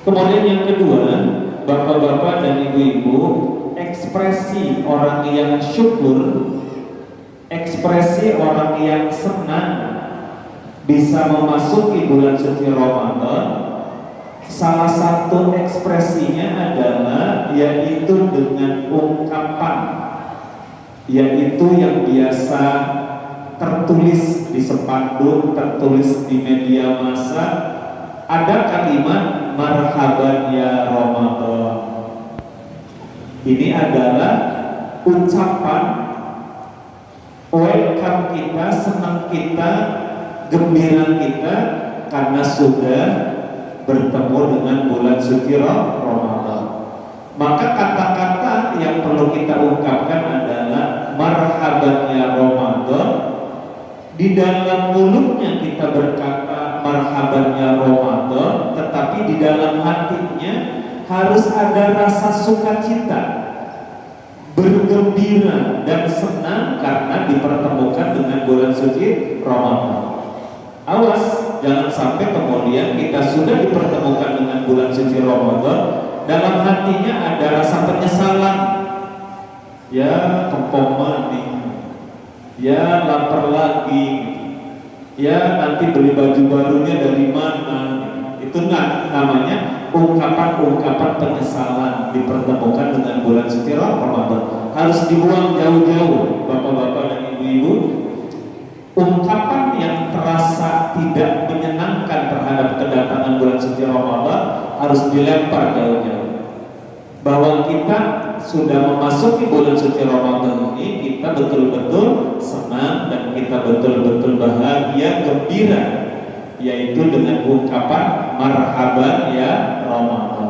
Kemudian yang kedua, bapak-bapak dan ibu-ibu, ekspresi orang yang syukur, ekspresi orang yang senang bisa memasuki bulan suci Ramadan. Salah satu ekspresinya adalah yaitu dengan ungkapan, yaitu yang biasa tertulis di spanduk, tertulis di media massa. Ada kalimat marhaban ya Ramadan. Ini adalah ucapan welcome kita, senang kita, gembira kita karena sudah bertemu dengan bulan suci Ramadan. Maka kata-kata yang perlu kita ungkapkan adalah marhaban ya Ramadan. Di dalam mulutnya kita berkata marhaban ya Ramadan, tetapi di dalam hatinya harus ada rasa sukacita, bergembira dan senang karena dipertemukan dengan bulan suci Ramadan. Awas, jangan sampai kemudian kita sudah dipertemukan dengan bulan suci Ramadan, dalam hatinya ada rasa penyesalan. Ya kempoma nih, ya lapar lagi, ya nanti beli baju barunya dari mana. Itu namanya ungkapan-ungkapan penyesalan dipertemukan dengan bulan suci Ramadan. Harus dibuang jauh-jauh, bapak-bapak dan ibu-ibu. Ungkapan yang terasa tidak menyenangkan terhadap kedatangan bulan suci Ramadan harus dilempar jauh-jauh. Bahwa kita sudah memasuki bulan suci Ramadan ini, kita betul-betul senang dan kita betul-betul bahagia, gembira, yaitu dengan ungkapan marhaban ya Ramadan.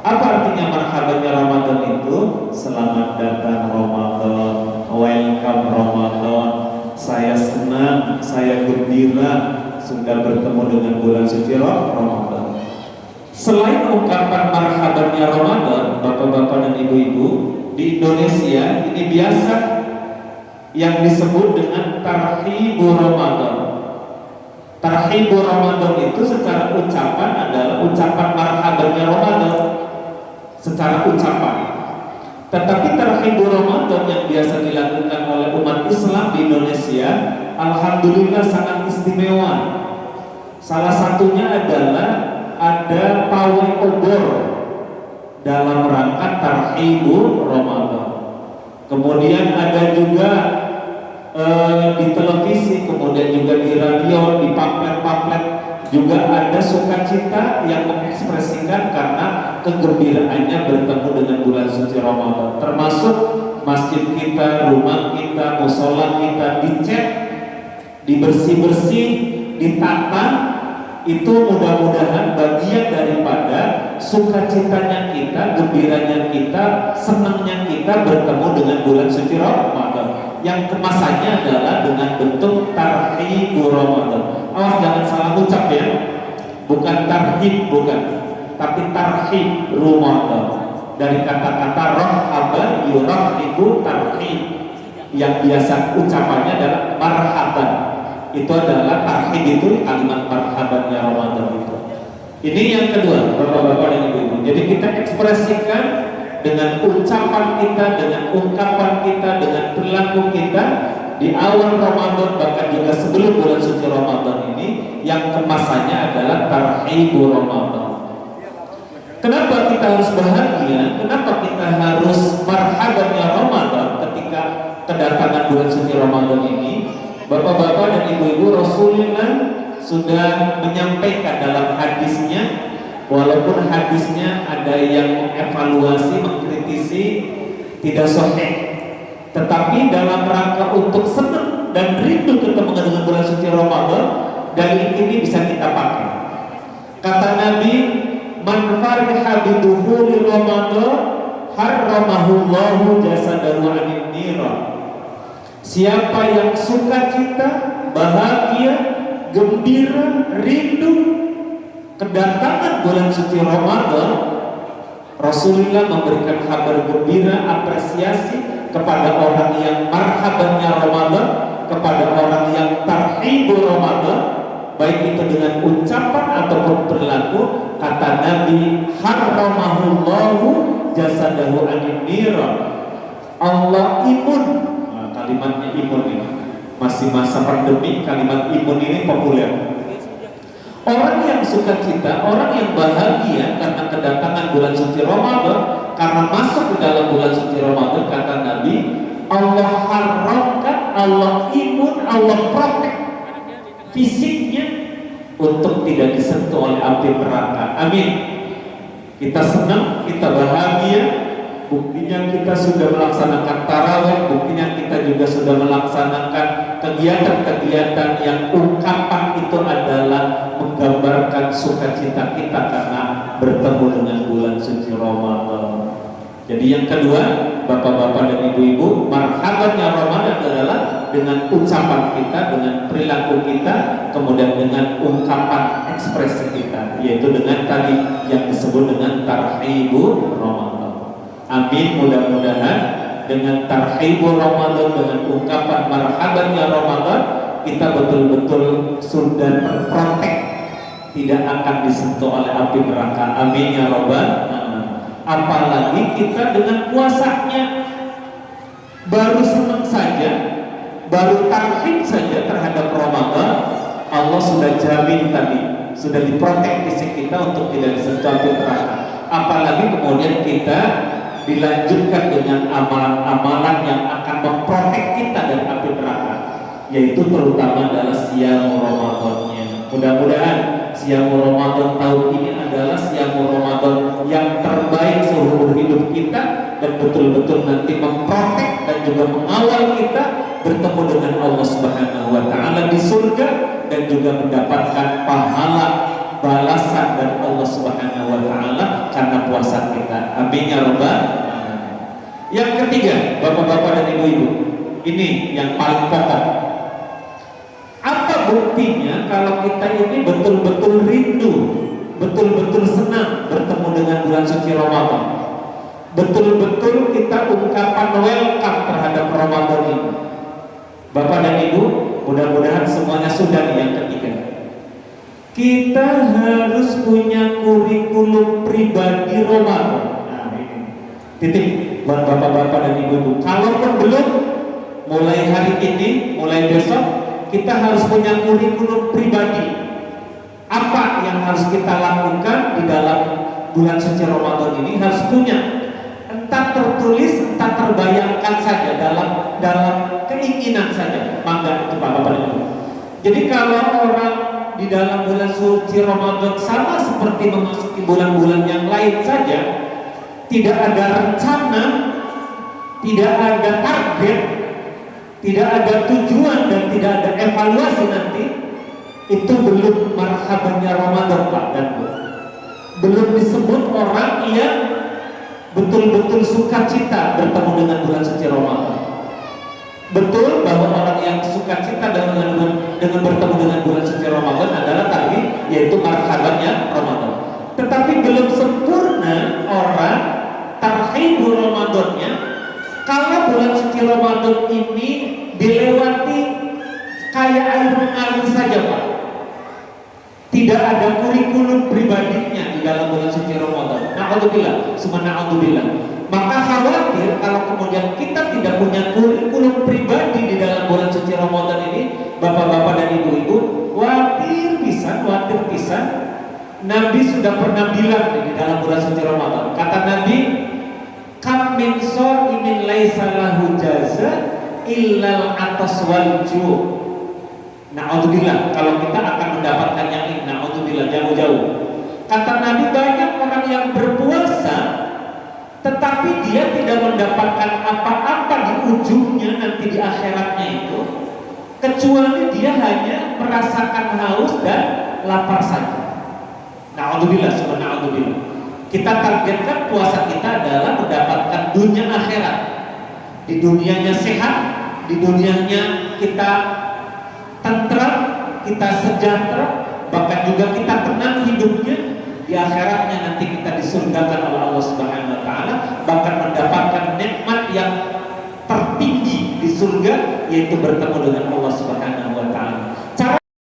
Apa artinya marhaban ya Ramadan itu? Selamat datang Ramadan, welcome Ramadan. Saya senang, saya gembira sudah bertemu dengan bulan suci Ramadan. Selain ungkapan marhaban ya Ramadan, bapak-bapak dan ibu-ibu, di Indonesia ini biasa yang disebut dengan tarhibur Ramadan. Tarhibur Ramadan itu secara ucapan adalah ucapan marhaban ya Ramadan, secara ucapan. Tetapi tarhibur Ramadan yang biasa dilakukan oleh umat Islam di Indonesia, alhamdulillah sangat istimewa. Salah satunya adalah ada pawai obor dalam rangka tarhibur Ramadan. Kemudian ada juga di televisi, kemudian juga di radio, di pamflet-pamflet juga ada sukacita yang mengekspresikan karena kegembiraannya bertemu dengan bulan suci Ramadan. Termasuk masjid kita, rumah kita, musola kita dicat, dibersih-bersih, ditata. Itu mudah-mudahan bagian daripada sukacitanya kita, gembiranya kita, senangnya kita bertemu dengan bulan suci Ramadan, yang kemasannya adalah dengan bentuk tarhibur Ramadan. Awas jangan salah ucap ya, bukan tarhib, bukan, tapi tarhib Ramadan, dari kata-kata rahaba yurahibu tarhib, yang biasa ucapannya adalah marhaban. Itu adalah tarhib, itu kalimat marhaban ya Ramadan itu. Ini yang kedua, bapak-bapak dan ibu-ibu. Jadi kita ekspresikan dengan ucapan kita, dengan ungkapan kita, dengan perilaku kita di awal Ramadan, bahkan juga sebelum bulan suci Ramadan ini, yang kemasannya adalah tarhibur Ramadan. Kenapa kita harus bahagia? Kenapa kita harus marhaban ya Ramadan ketika kedatangan bulan suci Ramadan ini? Bapak-bapak dan ibu-ibu, Rasulullah sudah menyampaikan dalam hadisnya, walaupun hadisnya ada yang mengevaluasi, mengkritisi, tidak sahih, tetapi dalam rangka untuk senang dan rindu ketemu dengan bulan suci Ramadan, dalil ini bisa kita pakai. Kata Nabi, man fariha bidukhuli Ramadan harramahullahu jasadahu 'anil niran. Siapa yang sukacita, bahagia, gembira, rindu kedatangan bulan suci Ramadan, Rasulullah memberikan kabar gembira, apresiasi kepada orang yang marhabannya Ramadan, kepada orang yang tarhibur Ramadan, baik itu dengan ucapan ataupun perilaku. Kata Nabi, haramahullahu jasadahu anin nira. Allah imun. Nah, kalimatnya imun ini masih masa pandemi, kalimat imun ini populer. Orang yang sukacita, orang yang bahagia karena kedatangan bulan suci Ramadan, karena masuk ke dalam bulan suci Ramadan, kata Nabi, Allah haramkan, Allah imun, Allah protek fisiknya untuk tidak disentuh oleh api neraka. Amin. Kita senang, kita bahagia, buktinya kita sudah melaksanakan tarawih, buktinya kita juga sudah melaksanakan kegiatan-kegiatan yang ungkapan itu adalah menggambarkan sukacita kita karena bertemu dengan bulan suci Ramadan. Jadi yang kedua, bapak-bapak dan ibu-ibu, marhabannya Ramadan adalah dengan ucapan kita, dengan perilaku kita, kemudian dengan ungkapan ekspresi kita, yaitu dengan tadi yang disebut dengan tarhibur Ramadan. Amin, mudah-mudahan dengan tarhibur Ramadan, dengan ungkapan marhabannya Ramadan, kita betul-betul sudah terprotek, tidak akan disentuh oleh api neraka. Amin ya Rabbal. Apalagi kita dengan puasanya baru senang saja, baru tarhib saja terhadap Ramadan, Allah sudah jamin tadi, sudah diprotek fisik kita untuk tidak disentuh api neraka. Apalagi kemudian kita dilanjutkan dengan amalan-amalan yang akan memprotek kita dari api neraka, yaitu terutama adalah siam Ramadannya. Mudah-mudahan siam Ramadan tahun ini adalah siam Ramadan yang terbaik seumur hidup kita, dan betul-betul nanti memprotek dan juga mengawal kita bertemu dengan Allah Subhanahu wa Ta'ala di surga, dan juga mendapatkan pahala balasan dari Allah Subhanahu wa Ta'ala karena puasa kita. Amin ya Rabbal. Yang ketiga, bapak-bapak dan ibu-ibu, ini yang paling pokok. Apa buktinya kalau kita ini betul-betul rindu, betul-betul senang bertemu dengan bulan suci Ramadan, betul-betul kita ungkapan welcome terhadap Ramadan ini? Bapak dan Ibu, mudah-mudahan semuanya sudah nih. Yang ketiga, kita harus punya kurikulum pribadi Ramadan. Nah, ini titik buat bapak-bapak dan ibu-ibu. Kalaupun belum, mulai hari ini, mulai besok, kita harus punya kurikulum pribadi. Apa yang harus kita lakukan di dalam bulan suci Ramadan ini, harus punya, entah tertulis, entah terbayangkan saja, dalam keinginan saja. Mangga itu Bapak dan Ibu. Jadi kalau orang di dalam bulan suci Ramadan sama seperti memasuki bulan-bulan yang lain saja, tidak ada rencana, tidak ada target, tidak ada tujuan, dan tidak ada evaluasi nanti, itu belum marhabannya Ramadan Pak dan Bu. Belum disebut orang yang betul-betul sukacita bertemu dengan bulan suci Ramadan. Betul bahwa orang yang sukacita dengan bertemu dengan bulan suci Ramadan adalah tadi, yaitu marhabannya Ramadan. Tetapi belum sempurna orang tarhibur Ramadannya kalau bulan suci Ramadan ini dilewati kayak air mengalir saja Pak. Tidak ada kurikulum pribadinya di dalam bulan suci Ramadan. Na'udzubillah, summa na'udzubillah. Maka khawatir kalau kemudian kita tidak punya kurikulum pribadi di dalam bulan suci Ramadan ini, bapak-bapak dan ibu-ibu, khawatir pisan. Nabi sudah pernah bilang di dalam bulan suci Ramadan. Kata Nabi, kam min shaimin laisa lahu jaza illal atas wal ju'. Na'udzubillah, kalau kita akan mendapatkan yang ini, na'udzubillah, jauh-jauh. Kata Nabi, banyak orang yang berpuasa tetapi dia tidak mendapatkan apa-apa di ujungnya nanti di akhiratnya itu, kecuali dia hanya merasakan haus dan lapar saja. Na'udzubillah, subhanallah. Kita targetkan puasa kita adalah mendapatkan dunia akhirat. Di dunianya sehat, di dunianya kita tentram, kita sejahtera, bahkan juga kita tenang hidupnya. Di akhiratnya nanti kita disurgakan oleh Allah Subhanahu wa Ta'ala, bahkan mendapatkan nikmat yang tertinggi di surga, yaitu bertemu dengan Allah Subhanahu